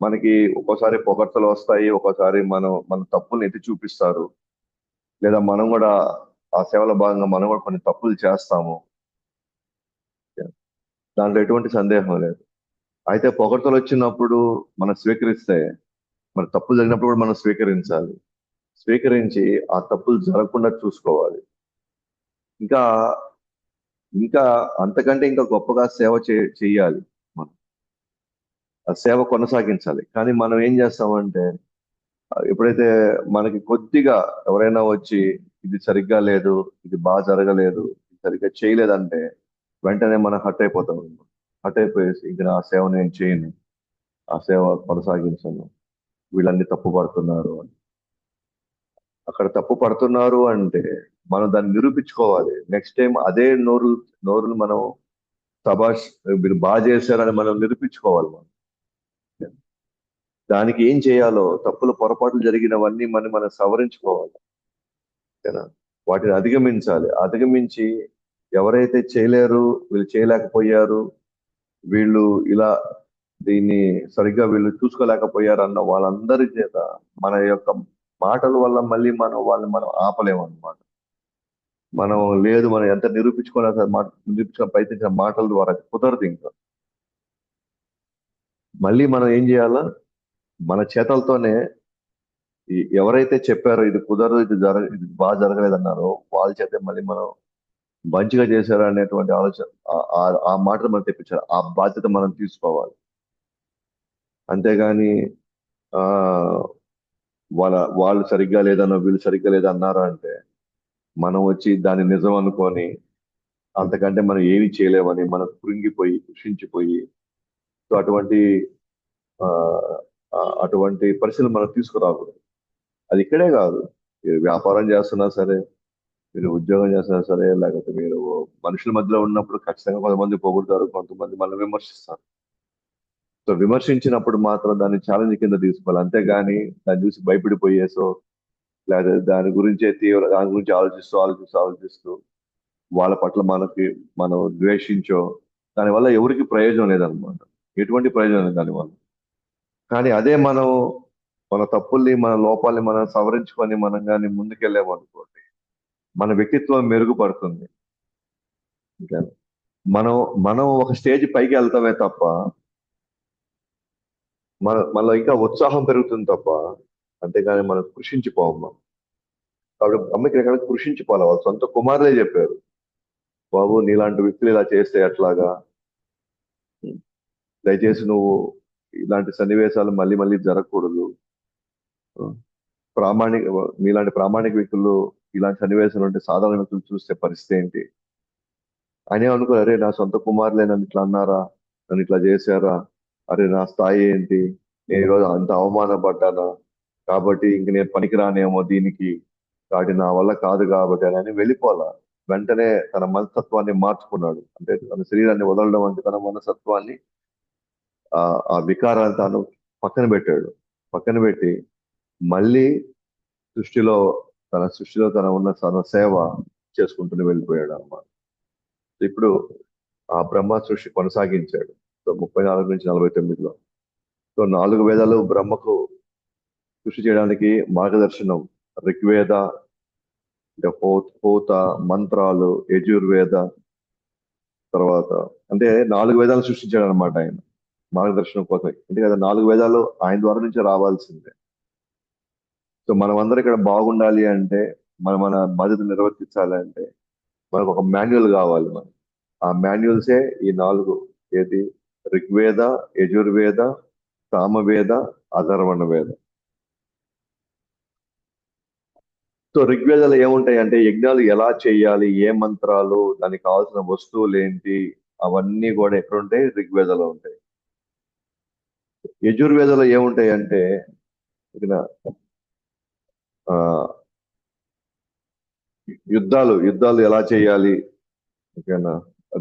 Speaker 1: మనకి ఒక్కోసారి పొగడ్తలు వస్తాయి, ఒక్కోసారి మన తప్పుల్ని ఎత్తి చూపిస్తారు, లేదా మనం కూడా ఆ సేవలో భాగంగా మనం కూడా కొన్ని తప్పులు చేస్తాము. దాంట్లో ఎటువంటి సందేహం లేదు. అయితే పొగడ్తలు వచ్చినప్పుడు మనం స్వీకరిస్తే, మన తప్పులు జరిగినప్పుడు కూడా మనం స్వీకరించాలి. స్వీకరించి ఆ తప్పులు జరగకుండా చూసుకోవాలి. ఇంకా ఇంకా అంతకంటే ఇంకా గొప్పగా సేవ చేయాలి. ఆ సేవ కొనసాగించాలి. కానీ మనం ఏం చేస్తామంటే ఎప్పుడైతే మనకి కొద్దిగా ఎవరైనా వచ్చి ఇది సరిగ్గా లేదు, ఇది బాగా జరగలేదు, ఇది సరిగ్గా చేయలేదంటే వెంటనే మనం హర్ట్ అయిపోతాం. హర్ట్ అయిపోయేసి ఇంక నా సేవ నేను చేయను, ఆ సేవ కొనసాగించను, వీళ్ళన్నీ తప్పు పడుతున్నారు అని. అక్కడ తప్పు పడుతున్నారు అంటే మనం దాన్ని నిరూపించుకోవాలి. నెక్స్ట్ టైం అదే నోరుని మనం సబాష్, మీరు బాగా చేశారని మనం నిరూపించుకోవాలి. దానికి ఏం చేయాలో, తప్పులు పొరపాట్లు జరిగినవన్నీ మనం సవరించుకోవాలి. ఓకేనా? వాటిని అధిగమించాలి. అధిగమించి ఎవరైతే చేయలేరు, వీళ్ళు చేయలేకపోయారు, వీళ్ళు ఇలా దీన్ని సరిగ్గా వీళ్ళు చూసుకోలేకపోయారు అన్న వాళ్ళందరి చేత మన యొక్క మాటల వల్ల మళ్ళీ వాళ్ళని మనం ఆపలేము అన్నమాట. మనం లేదు, మనం ఎంత నిరూపించుకున్న ప్రయత్నించిన మాటల ద్వారా కుదరదు. ఇంకా మళ్ళీ మనం ఏం చేయాలా, మన చేతలతోనే ఎవరైతే చెప్పారో ఇది కుదరదు, ఇది బాగా జరగలేదన్నారో వాళ్ళ చేతే మళ్ళీ మనం మంచిగా చేశారు అనేటువంటి ఆలోచన, ఆ మాటలు మనం తెప్పించాలి. ఆ బాధ్యత మనం తీసుకోవాలి. అంతేగాని ఆ వాళ్ళు సరిగ్గా లేదన్నా, వీళ్ళు సరిగ్గా లేదన్నారా అంటే మనం వచ్చి దాన్ని నిజం అనుకొని అంతకంటే మనం ఏమి చేయలేమని మనం కృంగిపోయి కృషించిపోయి, సో ఆ అటువంటి పరిస్థితులు మనం తీసుకురాకూడదు. అది ఇక్కడే కాదు, మీరు వ్యాపారం చేస్తున్నా సరే, మీరు ఉద్యోగం చేస్తున్నా సరే, లేకపోతే మీరు మనుషుల మధ్యలో ఉన్నప్పుడు ఖచ్చితంగా కొంతమంది పొగుడుతారు, కొంతమంది మనం విమర్శిస్తారు. సో విమర్శించినప్పుడు మాత్రం దాన్ని ఛాలెంజ్ కింద తీసుకోవాలి. అంతేగాని దాన్ని చూసి భయపడిపోయేసో, లేదా దాని గురించి ఆలోచిస్తూ వాళ్ళ పట్ల మనం ద్వేషించో, దానివల్ల ఎవరికి ప్రయోజనం లేదనమాట. ఎటువంటి ప్రయోజనం లేదు దానివల్ల. కానీ అదే మన తప్పుల్ని, మన లోపాలని మనం సవరించుకొని మనం కానీ ముందుకెళ్ళామనుకోండి, మన వ్యక్తిత్వం మెరుగుపడుతుంది. ఇంకా మనం మనం ఒక స్టేజ్ పైకి వెళ్తామే తప్ప, మనలో ఇంకా ఉత్సాహం పెరుగుతుంది తప్ప, అంతేగాని మనం కృషించిపోవం. కాబట్టి అమ్మకి ఎక్కడ కృషించిపోవాలి. వాళ్ళ సొంత కుమారులే చెప్పారు, బాబు నీలాంటి వ్యక్తులు ఇలా చేస్తే ఎట్లాగా, దయచేసి నువ్వు ఇలాంటి సన్నివేశాలు మళ్ళీ మళ్ళీ జరగకూడదు. ప్రామాణిక మీలాంటి ప్రామాణిక వ్యక్తులు ఇలాంటి సన్నివేశాలు ఉంటే సాధారణ వ్యక్తులు చూస్తే పరిస్థితి ఏంటి అని అనుకో. అరే నా సొంత కుమారులే నన్ను ఇట్లా అన్నారా, నన్ను ఇట్లా చేశారా, అరే నా స్థాయి ఏంటి, నేను ఈరోజు అంత అవమానపడ్డానా, కాబట్టి ఇంక నేను పనికిరానేమో దీనికి, కాబట్టి నా వల్ల కాదు కాబట్టి అని వెళ్ళిపోవాలా. వెంటనే తన మనస్తత్వాన్ని మార్చుకున్నాడు. అంటే తన శరీరాన్ని వదలడం అంటే తన మనస్తత్వాన్ని, ఆ వికారాన్ని తాను పక్కన పెట్టాడు. పక్కన పెట్టి మళ్ళీ సృష్టిలో సృష్టిలో ఉన్న తన సేవ చేసుకుంటూనే వెళ్ళిపోయాడు అన్నమాట. ఇప్పుడు ఆ బ్రహ్మ సృష్టి కొనసాగించాడు. సో 34 నుంచి 49లో. సో 4 వేదాలు బ్రహ్మకు సృష్టి చేయడానికి మార్గదర్శనం. ఋగ్వేద, ఇంకా హోత, మంత్రాలు, యజుర్వేద, తర్వాత అంటే 4 వేదాలు సృష్టించాడు అనమాట ఆయన మార్గదర్శనం కోసం. అంటే కదా 4 వేదాలు ఆయన ద్వారా నుంచే రావాల్సిందే. సో మనం అందరం ఇక్కడ బాగుండాలి అంటే, మన బాధ్యత నిర్వర్తించాలి అంటే మనకు ఒక మాన్యువల్ కావాలి. ఆ మాన్యువల్సే ఈ 4. ఏది? ఋగ్వేద, యజుర్వేద, సామవేద, అథర్వణ వేద. సో ఋగ్వేదాలు ఏముంటాయి అంటే యజ్ఞాలు ఎలా చేయాలి, ఏ మంత్రాలు, దానికి కావాల్సిన వస్తువులు ఏంటి, అవన్నీ కూడా ఎక్కడ ఉంటాయి? ఋగ్వేదాలో ఉంటాయి. యజుర్వేదాలు ఏముంటాయి అంటే ఇక్కడ ఆ యుద్ధాలు ఎలా చేయాలి, ఓకేనా,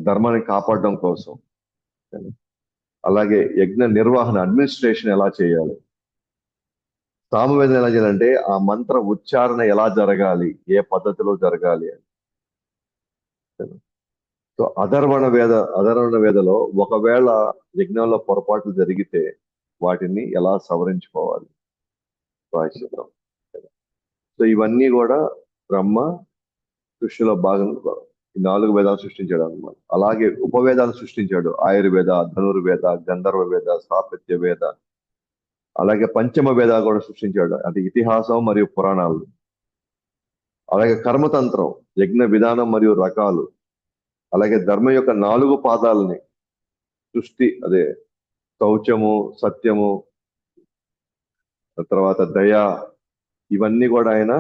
Speaker 1: ధర్మాన్ని కాపాడడం కోసం. ఓకేనా? అలాగే యజ్ఞ నిర్వహణ, అడ్మినిస్ట్రేషన్ ఎలా చేయాలి. సామవేదం ఎలా చేయాలంటే ఆ మంత్ర ఉచ్చారణ ఎలా జరగాలి, ఏ పద్ధతిలో జరగాలి అని. సో అధర్వణ వేదలో ఒకవేళ యజ్ఞంలో పొరపాట్లు జరిగితే వాటిని ఎలా సవరించుకోవాలి, ప్రాయశ్చిత్తం. సో ఇవన్నీ కూడా బ్రహ్మ సృష్టిలో భాగంగా ఈ 4 వేదాలు సృష్టించాడు అనమాట. అలాగే ఉపవేదాలు సృష్టించాడు. ఆయుర్వేద, ధనుర్వేద, గంధర్వ వేద, సాపత్య వేద, అలాగే పంచమ వేద కూడా సృష్టించాడు. అంటే ఇతిహాసం మరియు పురాణాలు. అలాగే కర్మతంత్రం, యజ్ఞ విధానం మరియు రకాలు, అలాగే ధర్మం యొక్క 4 పాదాలని సృష్టి, అదే శౌచము, సత్యము, తర్వాత దయ, ఇవన్నీ కూడా ఆయన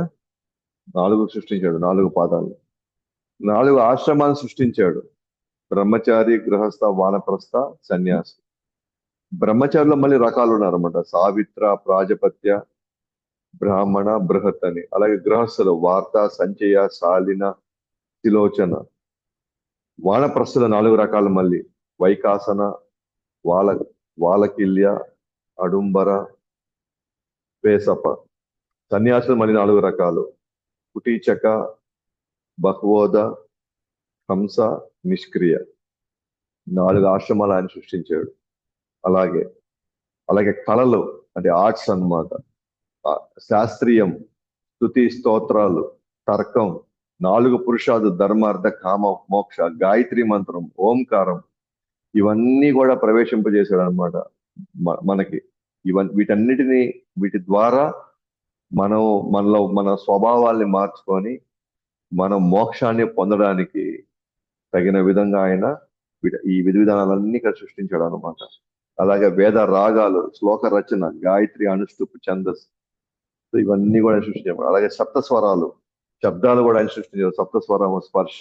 Speaker 1: 4 సృష్టించాడు. 4 పాదాలు, 4 ఆశ్రమాలను సృష్టించాడు. బ్రహ్మచారి, గృహస్థ, వానప్రస్థ, సన్యాసి. బ్రహ్మచారిలో మళ్ళీ రకాలు ఉన్నారన్నమాట. సావిత్ర, ప్రాజపత్య, బ్రాహ్మణ, బృహత్ అని. అలాగే గృహస్థులు వార్త, సంచయ, శాలిన, తిలోచన. వానప్రస్థులు 4 రకాలు మళ్ళీ. వైకాసన, వాల వాలకిల్య, అడుంబర, పేసప. సన్యాసులు మళ్ళీ 4 రకాలు. కుటీచక, బహ్వోద, హంస, నిష్క్రియ. 4 ఆశ్రమాలు ఆయన సృష్టించాడు. అలాగే అలాగే కళలు అంటే ఆర్ట్స్ అన్నమాట. శాస్త్రీయం, స్తుతి, స్తోత్రాలు, తర్కం, 4 పురుషాలు, ధర్మార్థ, కామ, మోక్ష, గాయత్రి మంత్రం, ఓంకారం, ఇవన్నీ కూడా ప్రవేశింపజేశాడు అనమాట మనకి. వీటన్నిటిని, వీటి ద్వారా మనం మనలో మన స్వభావాల్ని మార్చుకొని మనం మోక్షాన్ని పొందడానికి తగిన విధంగా ఆయన ఈ విధి విధానాలన్నీ ఇక్కడ సృష్టించాడు అనమాట. అలాగే వేద రాగాలు, శ్లోక రచన, గాయత్రి, అనుష్టుప్, ఛందస్, ఇవన్నీ కూడా ఆయన సృష్టించాడు. అలాగే సప్త స్వరాలు, శబ్దాలు కూడా ఆయన సృష్టించాడు. సప్త స్వరము, స్పర్శ,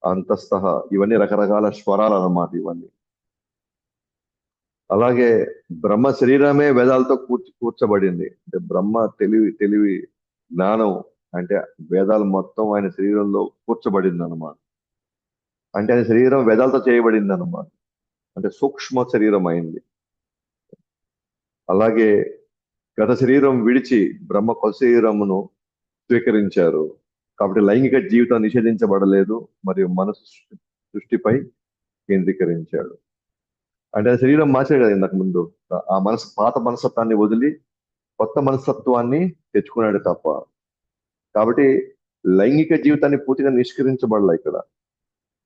Speaker 1: అంతస్థ, ఇవన్నీ రకరకాల స్వరాలు అన్నమాట ఇవన్నీ. అలాగే బ్రహ్మ శరీరమే వేదాలతో కూర్చబడింది. అంటే బ్రహ్మ తెలివి జ్ఞానం అంటే వేదాలు మొత్తం ఆయన శరీరంలో కూర్చబడింది అనమాట. అంటే ఆయన శరీరం వేదాలతో చేయబడింది అనమాట. అంటే సూక్ష్మ శరీరం అయింది. అలాగే గత శరీరం విడిచి బ్రహ్మ కొత్త శరీరమును స్వీకరించారు. కాబట్టి లైంగిక జీవితం నిషేధించబడలేదు, మరియు మనసు సృష్టిపై కేంద్రీకరించాడు. అంటే శరీరం మార్చాడు కదా ఇంతకు ముందు. ఆ పాత మనస్తత్వాన్ని వదిలి కొత్త మనస్తత్వాన్ని తెచ్చుకున్నాడు తప్ప. కాబట్టి లైంగిక జీవితాన్ని పూర్తిగా నిష్కరించబడలే ఇక్కడ.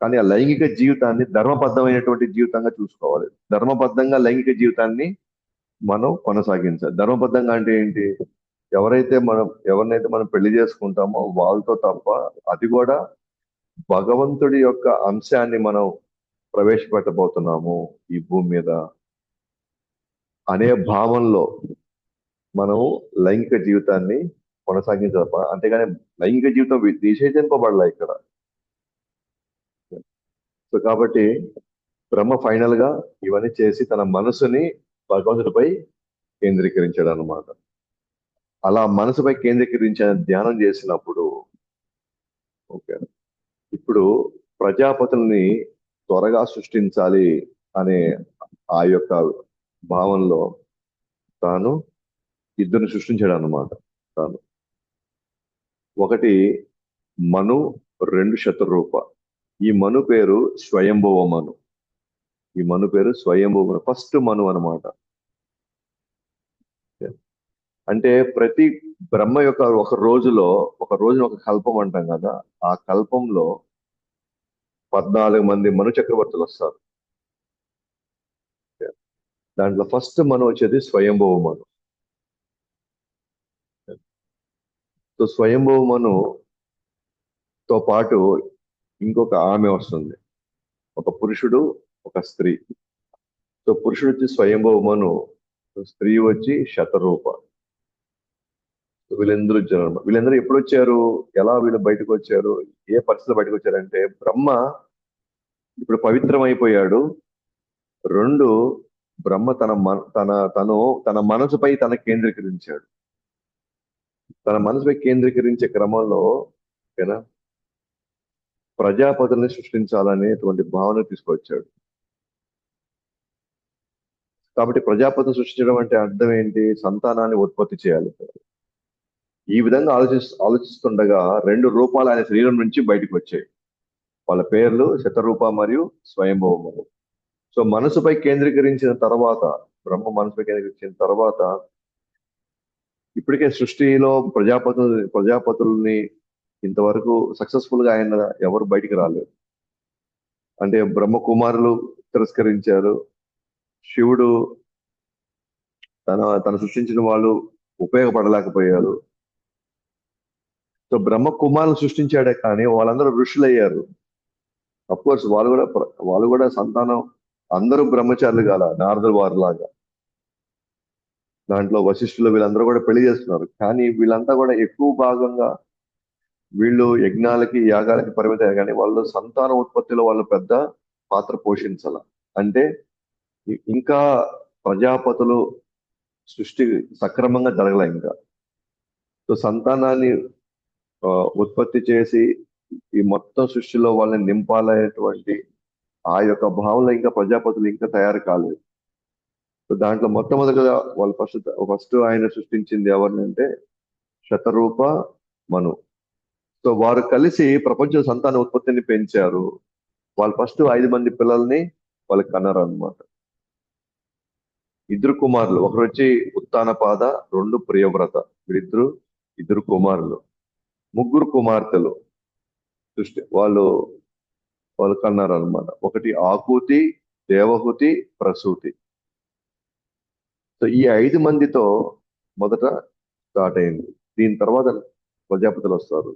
Speaker 1: కానీ ఆ లైంగిక జీవితాన్ని ధర్మబద్ధమైనటువంటి జీవితంగా చూసుకోవాలి. ధర్మబద్ధంగా లైంగిక జీవితాన్ని మనం కొనసాగించాలి. ధర్మబద్ధంగా అంటే ఏంటి? ఎవరినైతే మనం పెళ్లి చేసుకుంటామో వాళ్ళతో తప్ప, అది కూడా భగవంతుడి యొక్క అంశాన్ని మనం ప్రవేశపెట్టబోతున్నాము ఈ భూమి మీద అనే భావంలో మనం లైంగిక జీవితాన్ని కొనసాగించాలి. అంతేగాని లైంగిక జీవితం నిషేధింపబడలే ఇక్కడ. సో కాబట్టి బ్రహ్మ ఫైనల్ గా ఇవన్నీ చేసి తన మనసుని భగవంతుడిపై కేంద్రీకరించాడు అనమాట. అలా మనసుపై కేంద్రీకరించిన ధ్యానం చేసినప్పుడు, ఓకే, ఇప్పుడు ప్రజాపతుల్ని త్వరగా సృష్టించాలి అనే ఆ యొక్క భావంలో తాను ఇద్దరిని సృష్టించాడు అనమాట. తాను ఒకటి మను, 2 శతరూప. ఈ మను పేరు స్వయంభువ మను. ఈ మను పేరు స్వయంభువ, ఫస్ట్ మను అనమాట. అంటే ప్రతి బ్రహ్మ యొక్క ఒక రోజున ఒక కల్పం అంటాం కదా, ఆ కల్పంలో 14 మంది మను చక్రవర్తులు వస్తారు. దాంట్లో ఫస్ట్ మను వచ్చేది స్వయంభువ మను. సో స్వయంభువ మనుతో పాటు ఇంకొక ఆమె వస్తుంది, ఒక పురుషుడు, ఒక స్త్రీ. సో పురుషుడు వచ్చి స్వయంభువ మను, స్త్రీ వచ్చి శతరూప. వీళ్ళందరూ ఎప్పుడు వచ్చారు? ఎలా వీళ్ళు బయటకు వచ్చారు? ఏ పరిస్థితులు బయటకు వచ్చారంటే, బ్రహ్మ ఇప్పుడు పవిత్రం అయిపోయాడు. 2, బ్రహ్మ తన మనసుపై కేంద్రీకరించాడు. తన మనసుపై కేంద్రీకరించే క్రమంలో ఓకేనా ప్రజాపతుల్ని సృష్టించాలనేటువంటి భావన తీసుకొచ్చాడు. కాబట్టి ప్రజాపతిని సృష్టించడం అంటే అర్థం ఏంటి? సంతానాన్ని ఉత్పత్తి చేయాలి. ఈ విధంగా ఆలోచిస్తుండగా 2 రూపాలు ఆయన శరీరం నుంచి బయటకు వచ్చాయి. వాళ్ళ పేర్లు శతరూప మరియు స్వయంభవ. సో మనసుపై కేంద్రీకరించిన తర్వాత, బ్రహ్మ మనసుపై కేంద్రీకరించిన తర్వాత, ఇప్పటికే సృష్టిలో ప్రజాపతుల్ని ఇంతవరకు సక్సెస్ఫుల్ గా ఆయన ఎవరు బయటికి రాలేదు. అంటే బ్రహ్మ కుమారులు తిరస్కరించారు. శివుడు తను సృష్టించిన వాళ్ళు ఉపయోగపడలేకపోయారు. సో బ్రహ్మ కుమారులు సృష్టించాడే కానీ వాళ్ళందరూ ఋషులయ్యారు. అఫ్ కోర్స్ వాళ్ళు కూడా సంతానం అందరూ బ్రహ్మచారులు కాల, నారదుల వారి లాగా. దాంట్లో వశిష్ఠులు వీళ్ళందరూ కూడా పెళ్లి చేస్తున్నారు. కానీ వీళ్ళంతా కూడా ఎక్కువ భాగంగా వీళ్ళు యజ్ఞాలకి యాగాలకి పరిమితం, కానీ వాళ్ళు సంతాన ఉత్పత్తిలో వాళ్ళు పెద్ద పాత్ర పోషించాల. అంటే ఇంకా ప్రజాపతులు సృష్టి సక్రమంగా జరగలే ఇంకా. సో సంతానాన్ని ఉత్పత్తి చేసి ఈ మొత్తం సృష్టిలో వాళ్ళని నింపాలనేటువంటి ఆ యొక్క భావనలో ఇంకా ప్రజాపతులు ఇంకా తయారు కాలేదు. సో దాంట్లో మొట్టమొదటిగా వాళ్ళు ఫస్ట్ ఆయన సృష్టించింది ఎవరిని అంటే శతరూప, మను. సో వారు కలిసి ప్రపంచ సంతాన ఉత్పత్తిని పెంచారు. వాళ్ళు ఫస్ట్ 5 మంది పిల్లల్ని వాళ్ళకి కన్నారు అనమాట. ఇద్దరు కుమారులు, ఒకరు వచ్చి ఉత్తానపాద, రెండు ప్రియవ్రత. ఇద్దరు కుమారులు. ముగ్గురు కుమార్తెలు వాళ్ళు వాళ్ళు కన్నారు అనమాట. ఒకటి ఆకూతి, దేవహుతి, ప్రసూతి. సో ఈ 5 మందితో మొదట స్టార్ట్ అయింది. దీని తర్వాత ప్రజాపతులు వస్తారు.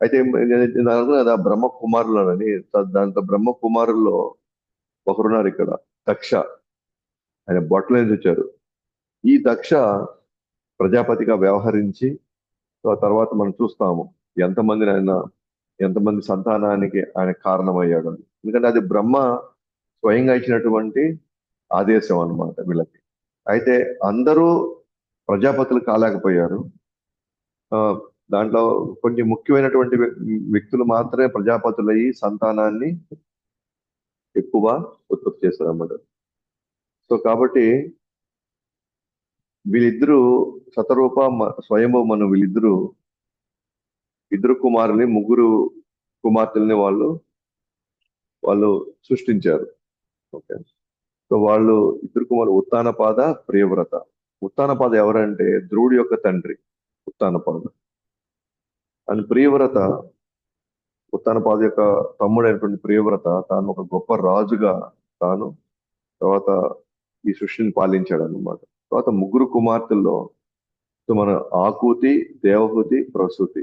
Speaker 1: అయితే నేను అనుకున్నా కదా బ్రహ్మ కుమారులు అని. దాంట్లో బ్రహ్మ కుమారుల్లో ఒకరున్నారు ఇక్కడ, దక్ష. ఆయన బొట్టల నుంచి వచ్చారు. ఈ దక్ష ప్రజాపతిగా వ్యవహరించి ఆ తర్వాత మనం చూస్తాము ఎంతమంది సంతానానికి ఆయన కారణమయ్యాడు అని. ఎందుకంటే అది బ్రహ్మ స్వయంగా ఇచ్చినటువంటి ఆదేశం అన్నమాట వీళ్ళకి. అయితే అందరూ ప్రజాపతులు కాలేకపోయారు. ఆ దాంట్లో కొన్ని ముఖ్యమైనటువంటి వ్యక్తులు మాత్రమే ప్రజాపతులయ్యి సంతానాన్ని ఎక్కువ ఉత్పత్తి చేశారు అన్నమాట. సో కాబట్టి వీళ్ళిద్దరూ శతరూప, స్వయంభూ మను, ఇద్దరు కుమారుల్ని, ముగ్గురు కుమార్తెల్ని వాళ్ళు సృష్టించారు. ఓకే. సో వాళ్ళు ఇద్దరు కుమారులు ఉత్తానపాద, ప్రియవ్రత. ఉత్తానపాద ఎవరంటే ధ్రువుడి యొక్క తండ్రి ఉత్తానపాద. అని ప్రియవ్రత, ఉత్తానపాద యొక్క తమ్ముడైనటువంటి ప్రియవ్రత, తాను ఒక గొప్ప రాజుగా తాను తర్వాత ఈ సృష్టిని పాలించాడు అన్నమాట. తర్వాత ముగ్గురు కుమార్తెల్లో సో మన ఆకూతి, దేవహూతి, ప్రసూతి.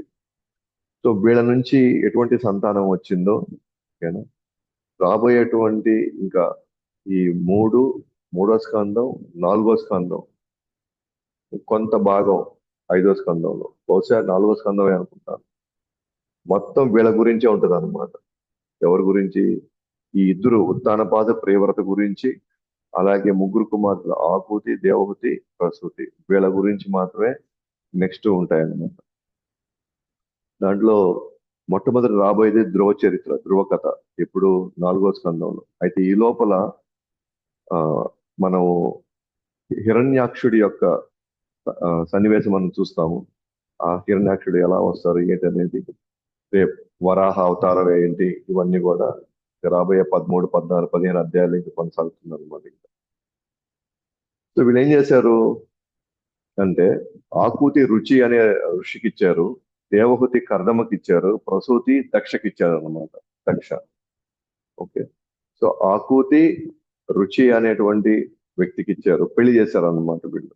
Speaker 1: సో వీళ్ళ నుంచి ఎటువంటి సంతానం వచ్చిందో ఓకేనా, రాబోయేటువంటి ఇంకా ఈ మూడో స్కందం, 4వ స్కందం, కొంత భాగం 5వ స్కందంలో, బహుశా 4వ స్కందమే అనుకుంటాను, మొత్తం వీళ్ళ గురించే ఉంటది అనమాట. ఎవరి గురించి? ఈ ఇద్దరు ఉత్తానపాద, ప్రియవ్రత గురించి, అలాగే ముగ్గురు కుమార్తెలు ఆకూతి, దేవహూతి, ప్రసూతి, వీళ్ళ గురించి మాత్రమే నెక్స్ట్ ఉంటాయన్నమాట. దాంట్లో మొట్టమొదటి రాబోయేది ధ్రువ చరిత్ర, ధ్రువ కథ, ఇప్పుడు 4వ స్కందంలో. అయితే ఈ లోపల మనం హిరణ్యాక్షుడి యొక్క సన్నివేశం మనం చూస్తాము. ఆ హిరణ్యాక్షుడు ఎలా వస్తారు ఏంటి అనేది రేపు వరాహ అవతారం ఏంటి ఇవన్నీ కూడా రాబోయే 13, 14, 15 అధ్యాయాలు ఇంకా కొనసాగుతున్నారు అన్నమాట. సో వీళ్ళు ఏం చేశారు అంటే ఆకూతి రుచి అనే ఋషికి ఇచ్చారు, దేవహూతి కర్దమకి ఇచ్చారు, ప్రసూతి దక్షకి ఇచ్చారు అన్నమాట. దక్ష. ఓకే. సో ఆకూతి రుచి అనేటువంటి వ్యక్తికి ఇచ్చారు, పెళ్లి చేశారు అన్నమాట వీళ్ళు.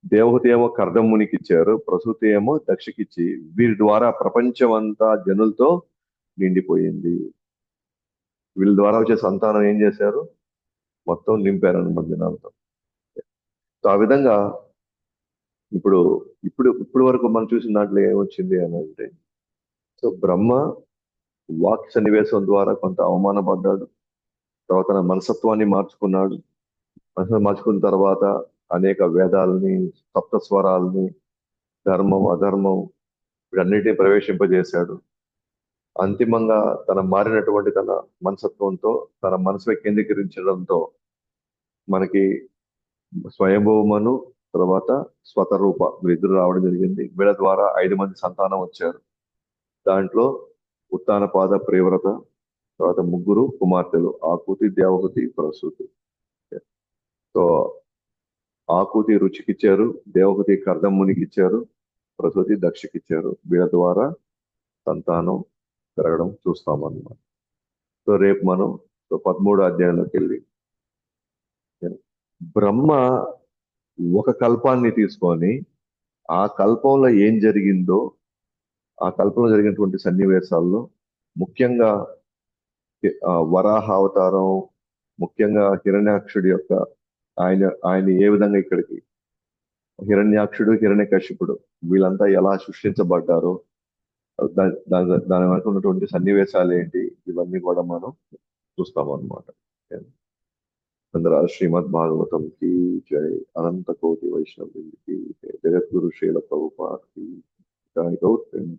Speaker 1: దేవహూతి ఏమో కర్దమునికి ఇచ్చారు, ప్రసూతి ఏమో దక్షకిచ్చి వీరి ద్వారా ప్రపంచం అంతా జనులతో నిండిపోయింది. వీళ్ళ ద్వారా వచ్చే సంతానం ఏం చేశారు, మొత్తం నింపారు అన్నమాట జనాలతో. సో ఆ విధంగా ఇప్పుడు ఇప్పుడు వరకు మనం చూసిన దాంట్లో ఏమొచ్చింది అని అంటే, సో బ్రహ్మ వాక్ సన్నివేశం ద్వారా కొంత అవమానపడ్డాడు. తర్వాత తన మనసత్వాన్ని మార్చుకున్నాడు. మనసును మార్చుకున్న తర్వాత అనేక వేదాలని, సప్త స్వరాలని, ధర్మం, అధర్మం వీటన్నిటిని ప్రవేశింపజేశాడు. అంతిమంగా మారినటువంటి తన మనసత్వంతో, తన మనసుపై కేంద్రీకరించడంతో మనకి స్వయంభూమను, తర్వాత స్వతరూప వీరిద్దరు రావడం జరిగింది. వీళ్ళ ద్వారా 5 మంది సంతానం వచ్చారు. దాంట్లో ఉత్తానపాద, ప్రియవ్రత, తర్వాత ముగ్గురు కుమార్తెలు ఆకూతి, దేవహూతి, ప్రసూతి. సో ఆకూతి రుచికిచ్చారు, దేవహూతి కర్దమ్మునికి ఇచ్చారు, ప్రసూతి దక్షకిచ్చారు. వీళ్ళ ద్వారా సంతానం పెరగడం చూస్తామన్నమాట. సో రేపు మనం 13వ అధ్యాయంలోకి వెళ్ళి బ్రహ్మ ఒక కల్పాన్ని తీసుకొని ఆ కల్పంలో ఏం జరిగిందో, ఆ కల్పంలో జరిగినటువంటి సన్నివేశాల్లో ముఖ్యంగా వరాహ అవతారం, ముఖ్యంగా హిరణ్యాక్షుడి యొక్క ఆయన ఏ విధంగా ఇక్కడికి హిరణ్యాక్షుడు హిరణ్యకశిపుడు వీళ్ళంతా ఎలా సృష్టించబడ్డారో దాని వెనక ఉన్నటువంటి సన్నివేశాలు ఏంటి ఇవన్నీ కూడా మనం చూస్తాం అన్నమాట. అందరూ శ్రీమద్ భాగవతం కి జై, అనంత కోటి వైష్ణవులకి జై, జగద్గురు శ్రీల ప్రభుపాద్ కి జై, గౌతమ్